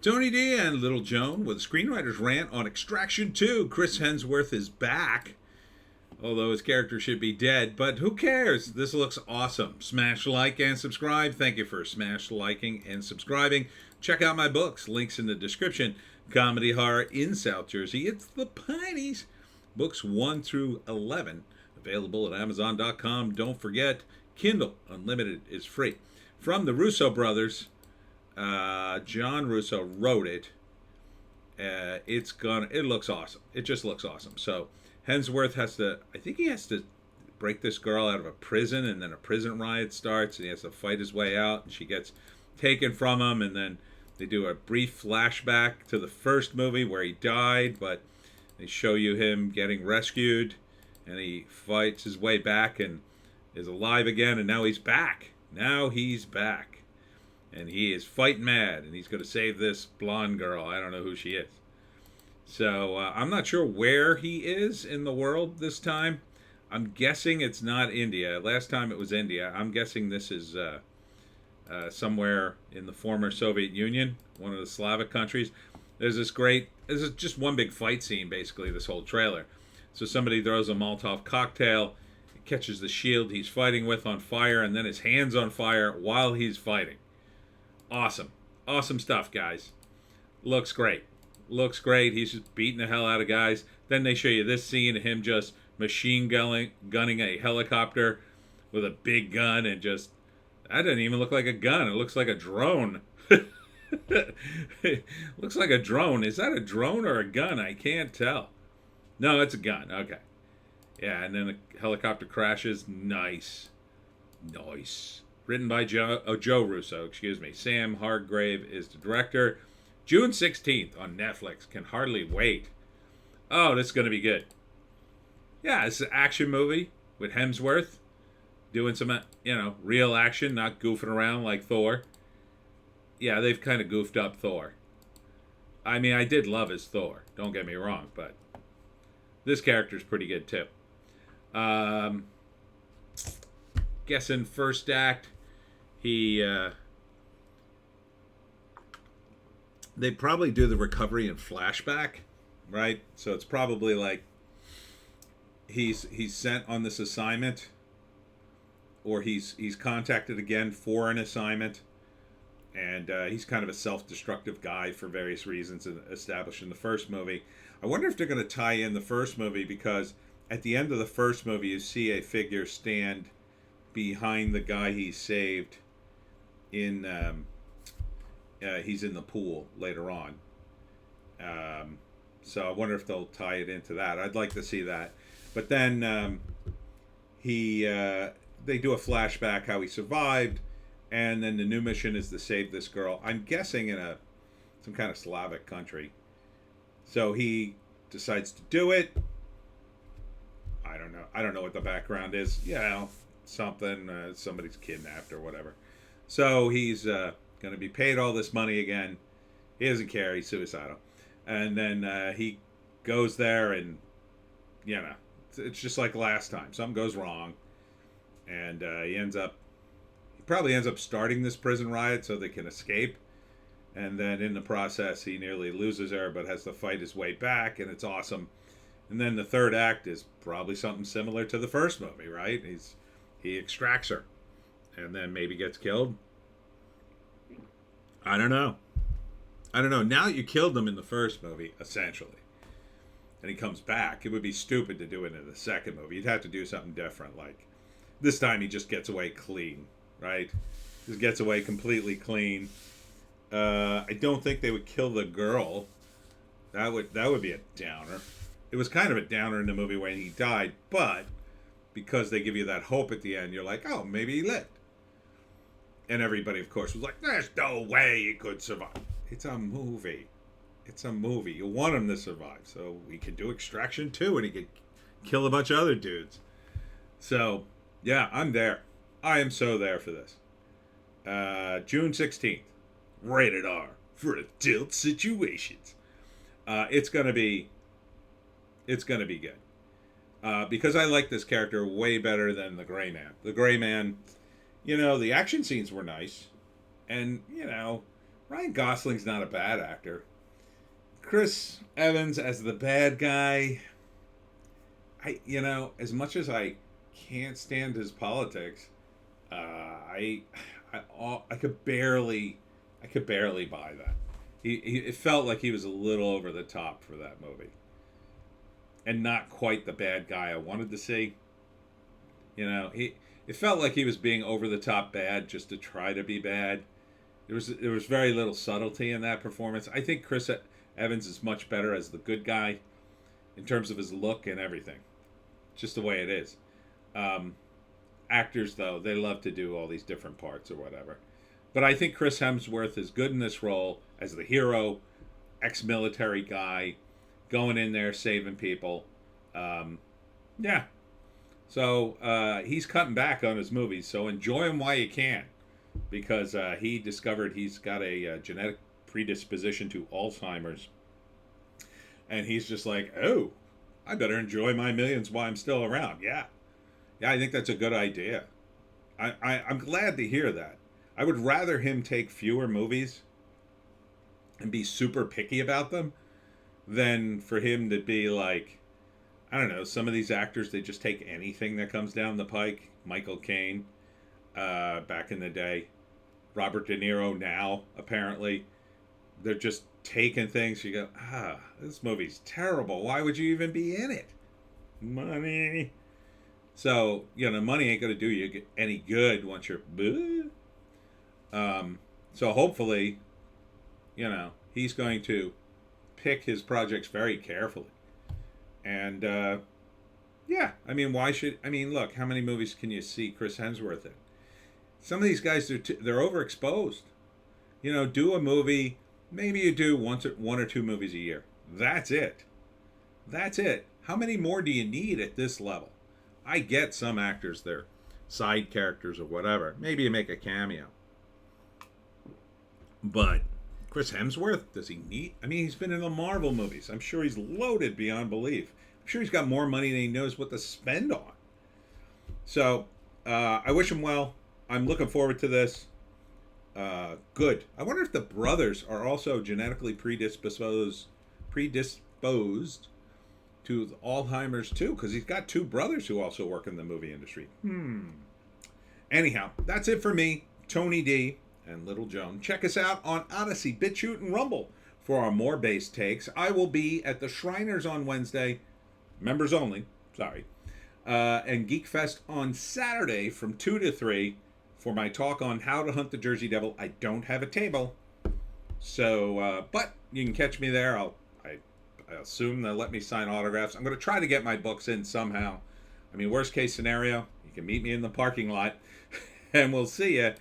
Tony D and Little Joan with a screenwriter's rant on Extraction 2. Chris Hemsworth is back, although his character should be dead, but who cares? This looks awesome. Smash like and subscribe. Thank you for smash liking and subscribing. Check out my books, links in the description. Comedy horror in South Jersey. It's the Pineys. Books 1 through 11 available at Amazon.com. Don't forget, Kindle Unlimited is free. From the Russo Brothers, John Russo wrote it. It looks awesome. It just looks awesome. So Hemsworth I think he has to break this girl out of a prison, and then a prison riot starts, and he has to fight his way out, and she gets taken from him, and then they do a brief flashback to the first movie where he died, but they show you him getting rescued, and he fights his way back and is alive again, and now he's back. And he is fight mad, and he's going to save this blonde girl. I don't know who she is. So I'm not sure where he is in the world this time. I'm guessing it's not India. Last time it was India. I'm guessing this is somewhere in the former Soviet Union, one of the Slavic countries. There's just one big fight scene, basically, this whole trailer. So somebody throws a Molotov cocktail, catches the shield he's fighting with on fire, and then his hand's on fire while he's fighting. Awesome stuff, guys. Looks great. He's just beating the hell out of guys. Then they show you this scene of him just machine gunning a helicopter with a big gun, and just, that doesn't even look like a gun. It looks like a drone. It looks like a drone. Is that a drone or a gun? I can't tell. No, it's a gun. Okay. Yeah, and then the helicopter crashes. Nice. Written by Joe Russo, excuse me. Sam Hargrave is the director. June 16th on Netflix. Can hardly wait. Oh, this is going to be good. Yeah, it's an action movie with Hemsworth doing some, real action, not goofing around like Thor. Yeah, they've kind of goofed up Thor. I mean, I did love his Thor. Don't get me wrong, but this character's pretty good too. Guessing first act, they probably do the recovery in flashback, right? So it's probably like he's sent on this assignment, or he's contacted again for an assignment, and he's kind of a self-destructive guy for various reasons established in the first movie. I wonder if they're going to tie in the first movie, because at the end of the first movie you see a figure stand behind the guy he saved in he's in the pool later on. So I wonder if they'll tie it into that. I'd like to see that. But then they do a flashback how he survived, and then the new mission is to save this girl. I'm guessing in some kind of Slavic country. So he decides to do it. I don't know what the background is. Something, somebody's kidnapped or whatever. So he's going to be paid all this money again. He doesn't care. He's suicidal. And then he goes there, and, it's just like last time. Something goes wrong. And he probably ends up starting this prison riot so they can escape. And then in the process, he nearly loses her, but has to fight his way back, and it's awesome. And then the third act is probably something similar to the first movie, right? He extracts her, and then maybe gets killed. I don't know. Now you killed him in the first movie, essentially, and he comes back. It would be stupid to do it in the second movie. You'd have to do something different. Like, this time he just gets away clean, right? Just gets away completely clean. I don't think they would kill the girl. That would be a downer. It was kind of a downer in the movie when he died, but because they give you that hope at the end, you're like, oh, maybe he lived. And everybody, of course, was like, there's no way he could survive. It's a movie. You want him to survive. So we could do Extraction 2, and he could kill a bunch of other dudes. So, yeah, I'm there. I am so there for this. June 16th. Rated R for adult situations. It's gonna be good. Because I like this character way better than the Gray Man. The Gray Man, the action scenes were nice, and Ryan Gosling's not a bad actor. Chris Evans as the bad guy, as much as I can't stand his politics, I could barely buy that. It felt like he was a little over the top for that movie, and not quite the bad guy I wanted to see. It felt like he was being over the top bad just to try to be bad. There was very little subtlety in that performance. I think Chris Evans is much better as the good guy in terms of his look and everything. Just the way it is. Actors, though, they love to do all these different parts or whatever. But I think Chris Hemsworth is good in this role as the hero, ex-military guy, going in there saving people. Yeah. So he's cutting back on his movies, so enjoy them while you can. Because he discovered he's got a genetic predisposition to Alzheimer's. And he's just like, oh, I better enjoy my millions while I'm still around. Yeah, I think that's a good idea. I'm glad to hear that. I would rather him take fewer movies and be super picky about them than for him to be like, I don't know, some of these actors, they just take anything that comes down the pike. Michael Caine, back in the day. Robert De Niro now, apparently. They're just taking things. You go, this movie's terrible. Why would you even be in it? Money. So, money ain't going to do you any good once you're... So hopefully, he's going to pick his projects very carefully. And, look, how many movies can you see Chris Hemsworth in? Some of these guys, they're overexposed. Do a movie, maybe you do one or two movies a year. That's it. How many more do you need at this level? I get some actors, they're side characters or whatever. Maybe you make a cameo. But Chris Hemsworth, does he need... he's been in the Marvel movies. I'm sure he's loaded beyond belief. I'm sure he's got more money than he knows what to spend on. So, I wish him well. I'm looking forward to this. Good. I wonder if the brothers are also genetically predisposed to Alzheimer's too, because he's got two brothers who also work in the movie industry. Anyhow, that's it for me, Tony D and Little Joan. Check us out on Odysee, Bitchute, and Rumble for our more bass takes. I will be at the Shriners on Wednesday, members only, sorry, and Geek Fest on Saturday from 2 to 3 for my talk on how to hunt the Jersey Devil. I don't have a table, so but you can catch me there. I assume they'll let me sign autographs. I'm going to try to get my books in somehow. Worst case scenario, you can meet me in the parking lot, and we'll see you